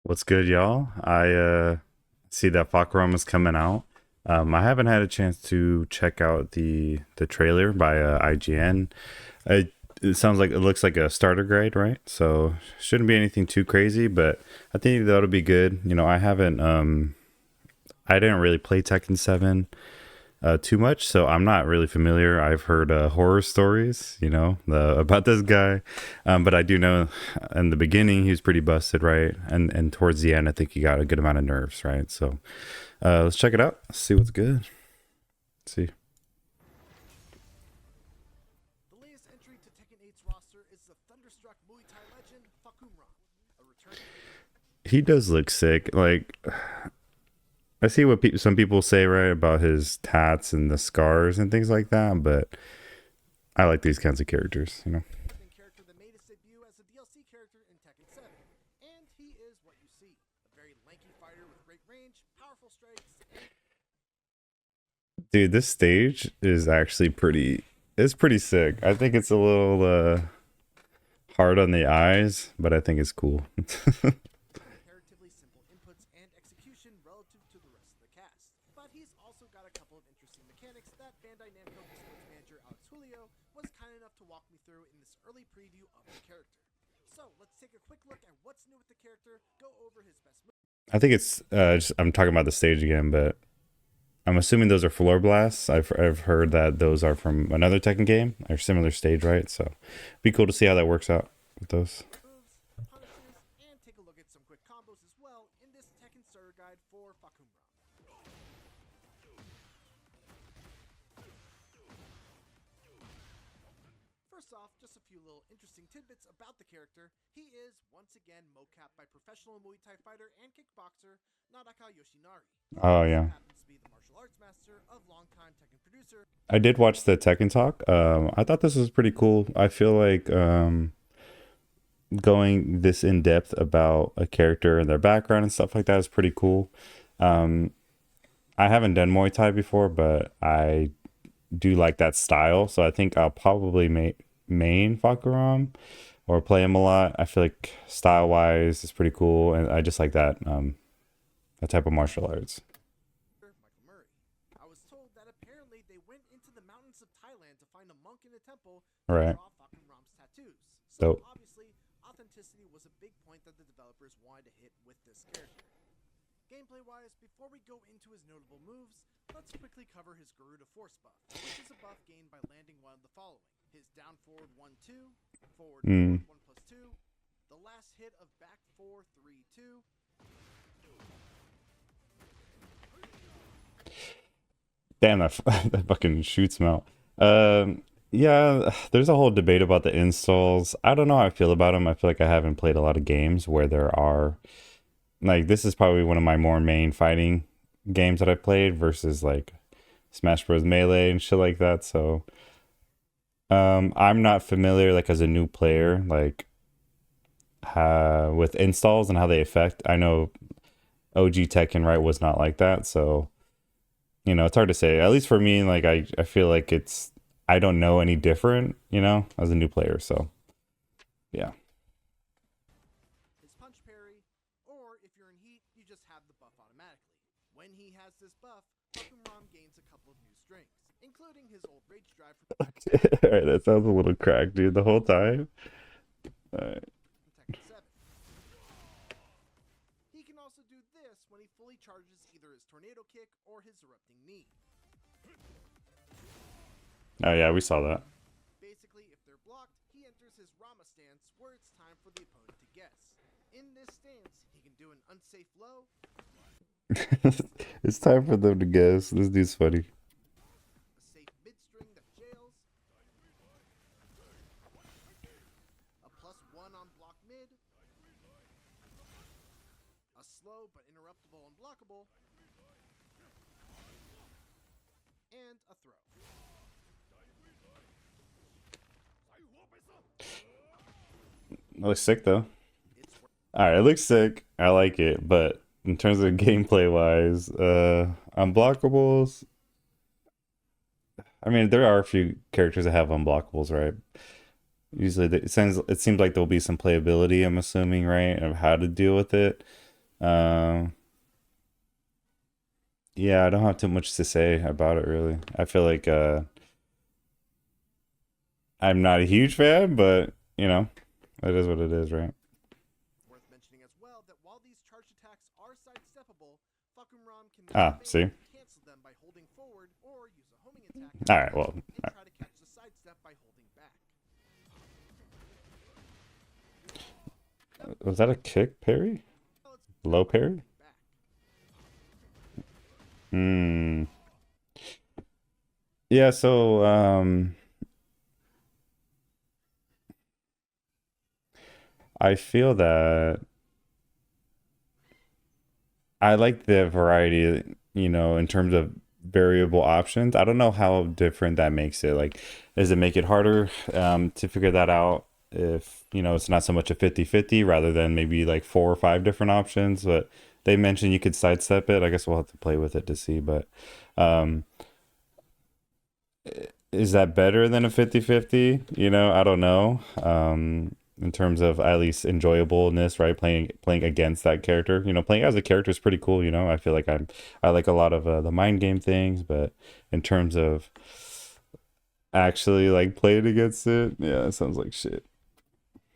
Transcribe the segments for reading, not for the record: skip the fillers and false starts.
What's good, y'all? I see that Fahkumram is coming out. I haven't had a chance to check out the trailer by IGN. It sounds like it looks like a starter grade, right? So shouldn't be anything too crazy, but I think that'll be good. I didn't really play Tekken 7 too much, so I'm not really familiar. I've heard horror stories, about this guy, but I do know in the beginning he was pretty busted, right? And towards the end, I think he got a good amount of nerves, right? So let's check it out. Let's see what's good. Let's see. The latest entry to Tekken 8's roster is the thunderstruck Muay Thai legend Fahkumram, a returning. He does look sick. Like I see what some people say, right, about his tats and the scars and things like that, but I like these kinds of characters. Character that made his debut as a DLC character in Tekken 7. And he is what you see, a very lanky fighter with great range, powerful strikes, and Dude, this stage is actually pretty. It's pretty sick. I think it's a little hard on the eyes, but I think it's cool. comparatively simple inputs and execution relative to the rest of the cast. But he's also got a couple of interesting mechanics that Bandai Namco sports manager Alex Julio was kind enough to walk me through in this early preview of the character. So let's take a quick look at what's new with the character, go over his best moves. I think it's. I'm talking about the stage again, but I'm assuming those are floor blasts. I've heard that those are from another Tekken game or similar stage, right? So, be cool to see how that works out with those. Punishes, and take a look at some quick combos as well in this Tekken Starter Guide for Fahkumram. First off, just a few little interesting tidbits about the character. He is, once again, mocapped by professional Muay Thai fighter and kickboxer Nadaka Yoshinari. Oh He yeah, happens to be the martial arts master of longtime Tekken producer. I did watch the Tekken talk. I thought this was pretty cool. I feel like going this in depth about a character and their background and stuff like that is pretty cool. Um, I haven't done Muay Thai before, but I do like that style. So I think I'll probably main Fahkumram or play him a lot. I feel like style wise it's pretty cool, and I just like that type of martial arts. Michael Murray. I was told that apparently they went into the mountains of Thailand to find a monk in a temple to Right. draw Fahkumram's tattoos. So So obviously, authenticity was a big point that the developers wanted to hit with this character. Gameplay wise, before we go into his notable moves, let's quickly cover his Garuda Force buff, which is a buff gained by landing one of the following: his down forward 1 2, forward mm, forward 1 plus 2, the last hit of back 4 3 2. damn that that fucking shoots him out. Yeah, there's a whole debate about the installs. I don't know how I feel about them. I feel like I haven't played a lot of games where there are like this is probably one of my more main fighting games that I played versus like Smash Bros. Melee and shit like that. So I'm not familiar like as a new player like with installs and how they affect. I know OG Tekken right was not like that, so it's hard to say. At least for me, like I feel like I don't know any different, as a new player. So yeah. His punch parry, or if you're in heat, you just have the buff automatically. When he has this buff, Fahkumram gains a couple of new strengths, including his old rage drive from All right, that sounds a little cracked, dude. The whole time. All right. Tekken 7. He can also do this when he fully charges either his tornado kick or his erupting knee. Oh yeah, we saw that. Basically, if they're blocked, he enters his Rama stance where it's time for the opponent to guess. In this stance, he can do an unsafe low, It's time for them to guess. This dude's funny. a safe mid string that jails, a +1 on block mid, a slow but interruptible unblockable, and a throw. It looks sick though. It's All right, it looks sick. I like it, but in terms of gameplay wise, unblockables. I mean, there are a few characters that have unblockables, right? Usually, it seems like there'll be some playability. I'm assuming, right, of how to deal with it. Um, yeah, I don't have too much to say about it really. I feel like I'm not a huge fan, but it is what it is, right? Worth mentioning as well that while these charged attacks are sidesteppable, Fahkumram can then Ah, feign see. to cancel them by holding forward or use a homing attack All after right, that well, and try to catch the sidestep by holding back. was that a kick parry? Now let's Low by parry? holding back. Hmm. Yeah, so I feel that I like the variety, in terms of variable options. I don't know how different that makes it. Like, does it make it harder to figure that out if, it's not so much a 50-50 rather than maybe like four or five different options? But they mentioned you could sidestep it. I guess we'll have to play with it to see. But um, is that better than a 50-50? I don't know. In terms of at least enjoyableness, right? Playing against that character. Playing as a character is pretty cool. I feel like I like a lot of the mind game things, but in terms of actually like playing against it, yeah, it sounds like shit.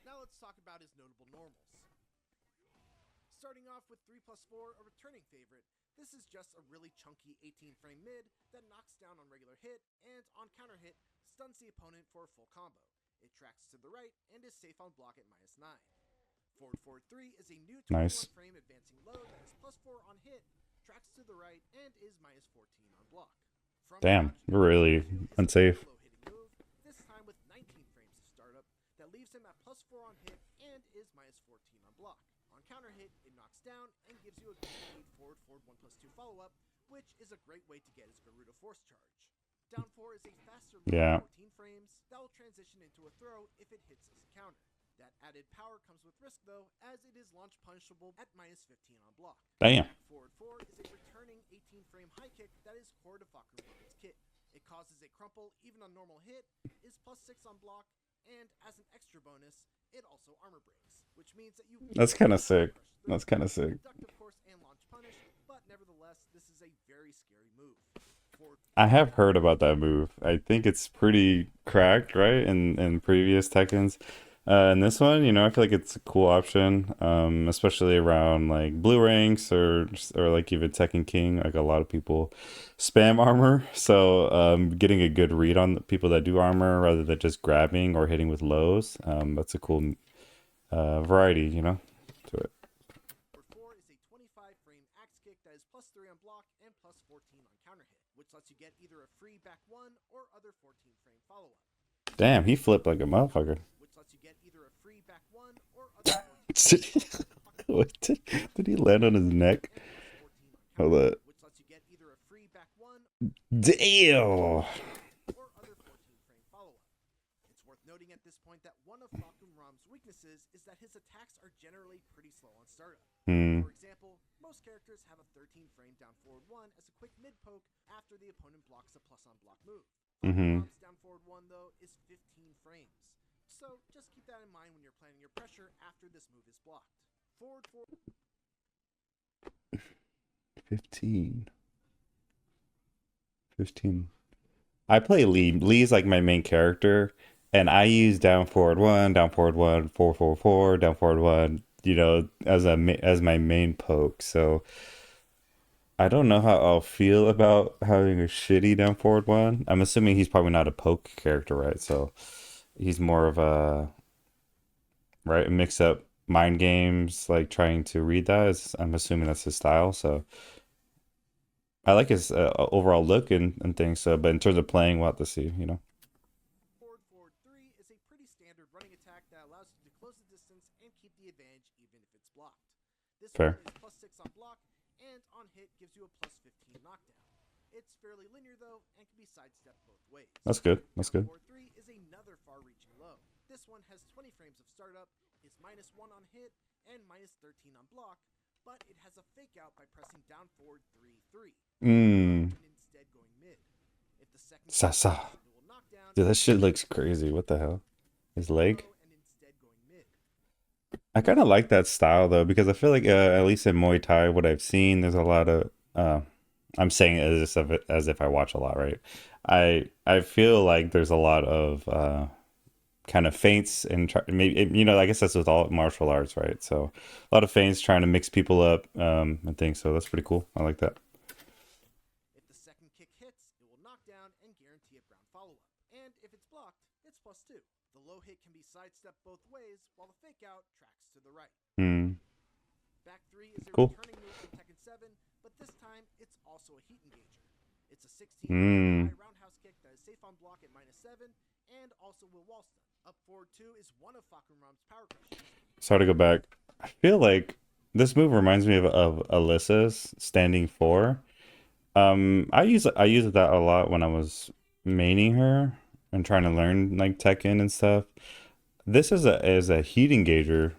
Now let's talk about his notable normals. Starting off with 3 plus 4, a returning favorite. This is just a really chunky 18 frame mid that knocks down on regular hit and on counter hit stuns the opponent for a full combo. It tracks to the right and is safe on block at -9. Forward Forward 3 is a new 21 Nice. frame advancing low that is +4 on hit, tracks to the right, and is -14 on block. From Damn, Crouch, really is a unsafe. solo hitting move, this time with 19 frames of startup, that leaves him at +4 on hit and is -14 on block. On counter hit, it knocks down and gives you a guaranteed forward forward 1+2 follow up, which is a great way to get his Garuda force charge. Down 4 is a faster low Yeah, 14 frames that will transition into a throw if it hits as a counter. That added power comes with risk though, as it is launch punishable at -15 on block. damn. Back forward 4 is a returning 18 frame high kick that is core to Fahkumram's kit. It causes a crumple even on normal hit, is +6 on block, and as an extra bonus, it also armor breaks, which means that you That's really kind of have to sick. crush That's through. kind of sick. Ducked of course and launch punish, but nevertheless, this is a very scary move. Forward I have heard about that move. I think it's pretty cracked, right? In previous Tekkens. And this one, I feel like it's a cool option, especially around like blue ranks or like even Tekken King. Like a lot of people spam armor, so getting a good read on the people that do armor rather than just grabbing or hitting with lows. That's a cool variety, to it. Forward 4 is a 25 frame axe kick that is +3 on block and +14 on counter hit, which lets you get either a free back 1 or other 14 frame follow up. Damn, he flipped like a motherfucker. Which lets you get either a free back 1 or other 14 frame follow up. What did he land on his neck? And +14 on Hold counter hit, up. which lets you get either a free back 1 Damn. or other 14 frame follow up. It's worth noting at this point that one of Fahkumram's weaknesses is that his attacks are generally pretty slow on startup. Hmm. For example, most characters have a 13 frame down forward 1 as a quick mid poke after the opponent blocks a plus on block move. Mm-hmm. Fahkumram's down forward 1 though is 15 frames. So just keep that in mind when you're planning your pressure after this move is blocked. Forward 15. 15. I play Lee. Lee's like my main character, and I use down forward one, 444, down forward one, as my main poke. So I don't know how I'll feel about having a shitty down forward one. I'm assuming he's probably not a poke character, right? So he's more of a right mix up mind games, like trying to read that. I'm assuming that's his style. So I like his overall look and things. So, but in terms of playing, we'll have to see. Forward Forward 3 is a pretty standard running attack that allows you to close the distance and keep the advantage even if it's blocked. This Fair. one is +6 on block and on hit gives you a +15 knockdown. It's fairly linear though and can be sidestepped both ways. That's good. That's Down good. Forward 3 is another far-reaching low. This one has 20 frames of startup, is -1 on hit and -13 on block, but it has a fake out by pressing down forward 3-3 Mmm. and instead going mid. If the second Sasa. it will knock down Dude, that shit looks crazy. What the hell? His leg? and instead going mid. I kind of like that style though because I feel like at least in Muay Thai, what I've seen, there's a lot of. I'm saying it as if I watch a lot, right? I feel like there's a lot of kind of feints and maybe I guess that's with all martial arts, right? So a lot of feints trying to mix people up and things. So that's pretty cool. I like that. If the second kick hits, it will knock down and guarantee a ground follow-up. And if it's blocked, it's +2. The low hit can be sidestepped both ways, while the fake out tracks to the right. Hmm. Back 3 is a Cool. returning move from Tekken 7, but this time it's also a heat engager. It's a 16 frame Hmm. high roundhouse kick that is safe on block at -7 and also will wall stun. Up forward 2 is one of Fahkumram's power crushes. Sorry to go back. I feel like this move reminds me of Alyssa's standing four. I use that a lot when I was maining her and trying to learn like Tekken and stuff. This is a heat engager.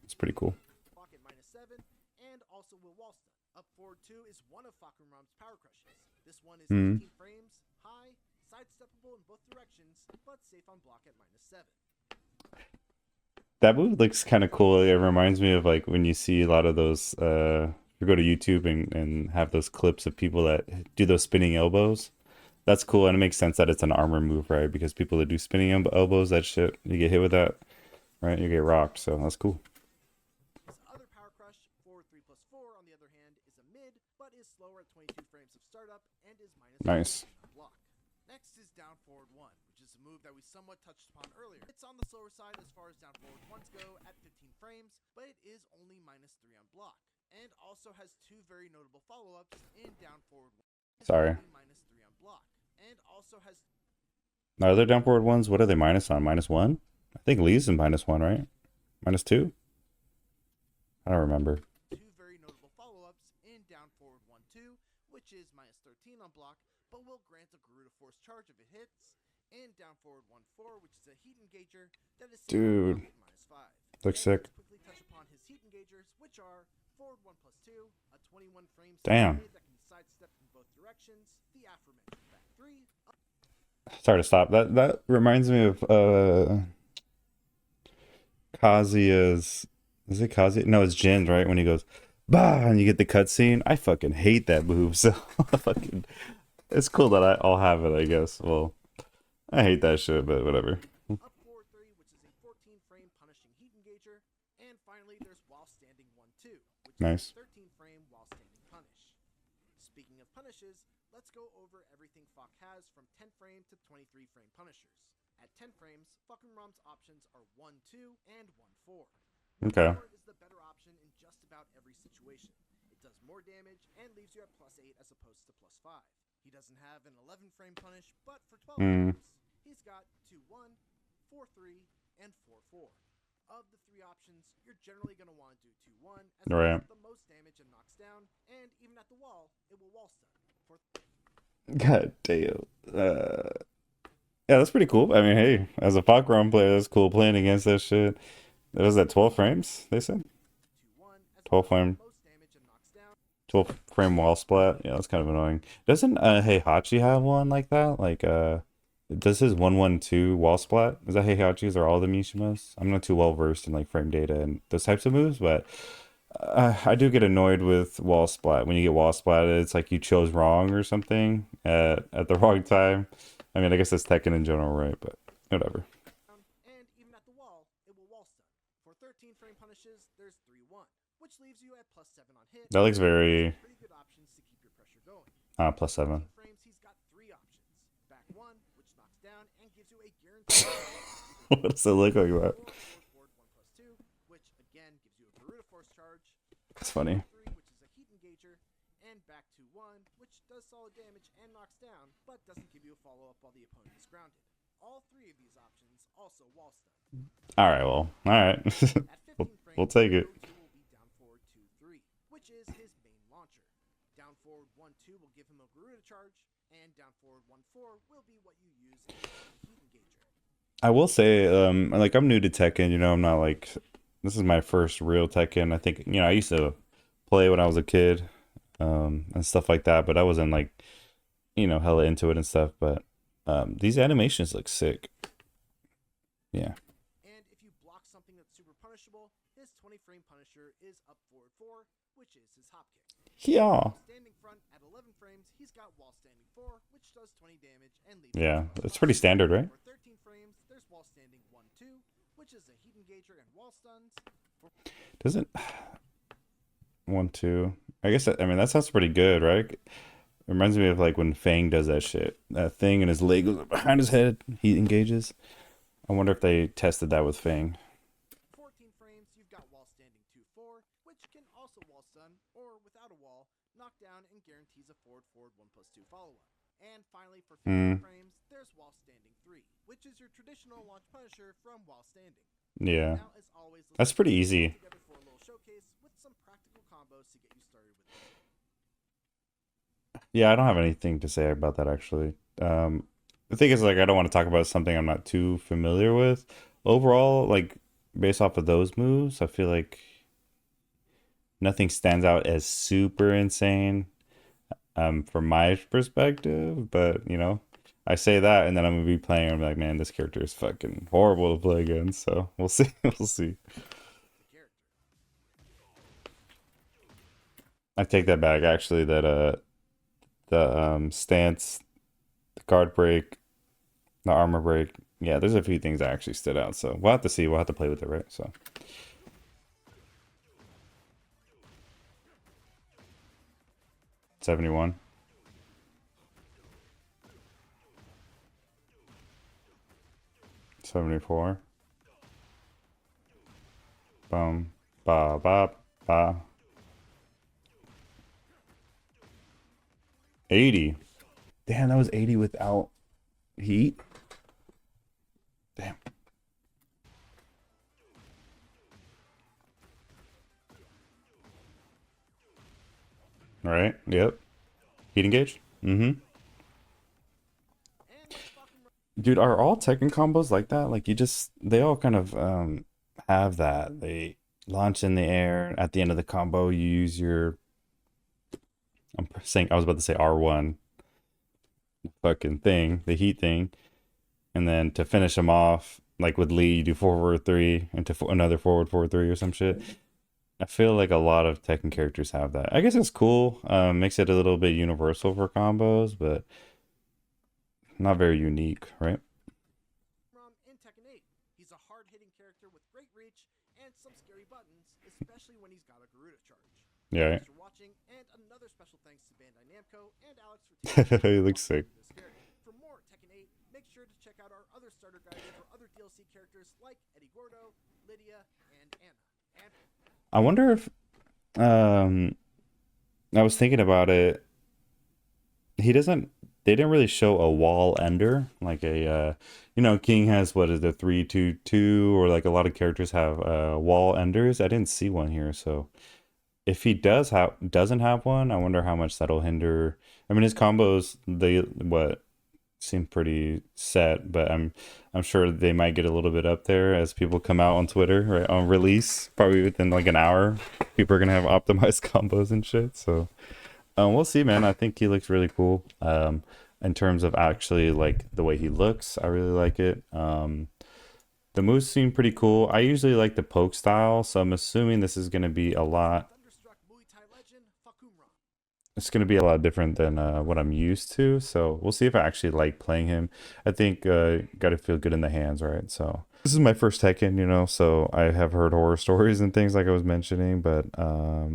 It's pretty cool. Block at -7 and also will wall stun. Up forward 2 is one of Fahkumram's power crushes. This one is Hmm. 18 frames, high, sidesteppable in both directions, but safe on block at -7. That move looks kind of cool. It reminds me of like when you see a lot of those you go to YouTube and have those clips of people that do those spinning elbows. That's cool and it makes sense that it's an armor move, right? Because people that do spinning elbows, that shit, you get hit with that, right? You get rocked. So that's cool. His other power crush, forward 3+4, on the other hand, is a mid, but is slower at 22 frames of startup and is Nice. -1 on block. Next is down forward 1, which is a move that we somewhat touched upon earlier. It's on the slower side as far as down forward 1s go at 15 frames, but it is only -3 on block, and also has two very notable follow-ups in down forward 1 is Sorry. only -3 on block, and also has Are there down forward ones? What are they minus on? -1? I think Lee's in -1, right? -2? I don't remember. two very notable follow-ups in down forward 1-2, which is -13 on block, but will grant a Garuda Force charge if it hits, and down forward 1-4, which is a heat engager that is safe on Dude, block at -5. looks And sick. let's quickly touch upon his heat engagers, which are forward 1+2, a 21 frame Damn. mid that can sidestep in both directions, the aforementioned back 3, Sorry to stop. That reminds me of Kazuya's. Is it Kazuya? No, it's Jin's, right? When he goes, bah, and you get the cutscene. I fucking hate that move. So fucking, it's cool that I'll have it, I guess. Well, I hate that shit, but whatever. up forward 3, which is a 14 frame punishing heat engager, and finally there's while standing 1-2, which is Nice. a 13 frame while standing punish. Speaking of punishes, let's go over everything Fok has from 10 frame to 23 frame punishers. At 10 frames, Fahkumram's options are 1-2 and 1-4. Okay. 1-4 is the better option in just about every situation. It does more damage and leaves you at +8 as opposed to +5. He doesn't have an 11 frame punish, but for 12 Mm, frames, he's got 2-1, 4-3, and 4-4. Of the three options, you're generally going to want to do 2-1 as it right. does the most damage and knocks down, and even at the wall, it will wall stun. For God damn. Yeah, that's pretty cool. I mean, hey, as a Fahkumram player, that's cool playing against that shit. That was at 12 frames, they said? 2-1 as it 12 does the frame. most damage and knocks down. 12 frame wall splat. Yeah, that's kind of annoying. Doesn't Heihachi have one like that? Like does his 112 wall splat? Is that Heihachi's or all the Mishimas? I'm not too well versed in like frame data and those types of moves, but I do get annoyed with wall splat. When you get wall splatted, it's like you chose wrong or something at the wrong time. I mean, I guess that's Tekken in general, right? But whatever. And even at the wall, it will wall stun. For 13 frame punishes, there's 3-1, which leaves you at +7 on hit. That looks very Pretty good options to keep your pressure going. +7. 13 frames, he's got three options. Back 1, which knocks down and gives you a guaranteed What does it look like that? forward 1+2, which again gives you a Garuda Force charge. That's funny. 3, which is a heat engager, and back 2-1, which does solid damage and knocks down, but doesn't give you a follow-up while the opponent is grounded. All three of these options also wall stun. All right, well, all right. At 15 frames, We'll take it. go-to will be down forward 2-3, which is his main launcher. Down forward 1-2 will give him a Garuda charge, and down forward 1-4 will be what you use in the heat engager. I will say, like I'm new to Tekken, I'm not like this is my first real Tekken. I think, I used to play when I was a kid, and stuff like that, but I wasn't like, hella into it and stuff. But these animations look sick. Yeah. And if you block something that's super punishable, his which is his hop kick. Yeah. Standing front at 11 frames, he's got wall standing 4, which does 20 damage and leaves Yeah, him it's pretty standard, right? For 13 frames, there's wall standing 1 2, which is a heat engager and wall stuns. Doesn't one two? I guess I mean that sounds pretty good, right? It reminds me of like when Fang does that shit. That thing and his leg goes behind his head. He engages. I wonder if they tested that with Fang. 14 frames, you've got wall standing 2 4, which can also wall stun, or without a wall, knock down and guarantees a forward 1+2 follow up. And finally, for 15 Hmm. frames, there's wall standing 3, which is your traditional launch punisher from wall standing. Yeah, Now, as always, let's that's put pretty it all easy. together for a little showcase with some practical combos to get you started with this. Yeah, I don't have anything to say about that actually. The thing is, like, I don't want to talk about something I'm not too familiar with. Overall, like, based off of those moves, I feel like nothing stands out as super insane, from my perspective. But I say that, and then I'm gonna be playing. I'm like, man, this character is fucking horrible to play against. So we'll see. We'll see. The character. I take that back. Actually, that the stance, the guard break, the armor break. Yeah, there's a few things that actually stood out. So we'll have to see. We'll have to play with it, right? So 71, 74. Boom. Ba ba ba. 80. Damn, that was 80 without heat. Damn. All right. Yep. Heat engage. Mm-hmm. And let's Fahkumram. Dude, are all Tekken combos like that? Like they all kind of have that. They launch in the air. At the end of the combo, you use your I was about to say R1 fucking thing, the heat thing, and then to finish them off, like with Lee, you do forward three into another forward three or some shit. I feel like a lot of Tekken characters have that. I guess it's cool. Makes it a little bit universal for combos, but not very unique, right? In Tekken 8. He's a hard-hitting character with great reach and some scary buttons, especially when he's got a Garuda charge. Yeah, right. Thanks for watching, and another special thanks to Bandai Namco and Alex for taking He the looks time sick. to this character. For more Tekken 8, make sure to check out our other starter guides for other DLC characters like Eddie Gordo, Lydia, and Anna. And I wonder if um I was thinking about it. He doesn't They didn't really show a wall ender like a King has, what is the 3-2-2, or like a lot of characters have wall enders. I didn't see one here, so if he doesn't have one, I wonder how much that'll hinder. I mean, his combos, they what seem pretty set, but I'm sure they might get a little bit up there as people come out on Twitter, right, on release, probably within like an hour. People are gonna have optimized combos and shit. So we'll see, man. I think he looks really cool. In terms of actually like the way he looks, I really like it. The moves seem pretty cool. I usually like the poke style, so I'm assuming this is gonna be a lot. Thunderstruck Muay Thai legend, Fahkumram. It's gonna be a lot different than what I'm used to. So we'll see if I actually like playing him. I think got to feel good in the hands, right? So this is my first Tekken, so I have heard horror stories and things like I was mentioning, but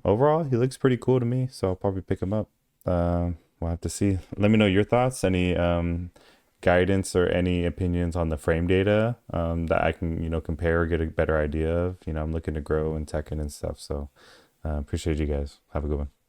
overall he looks pretty cool to me. So I'll probably pick him up. We'll have to see. Let me know your thoughts. Any guidance or any opinions on the frame data that I can compare or get a better idea of. I'm looking to grow in Tekken and stuff. So appreciate you guys. Have a good one.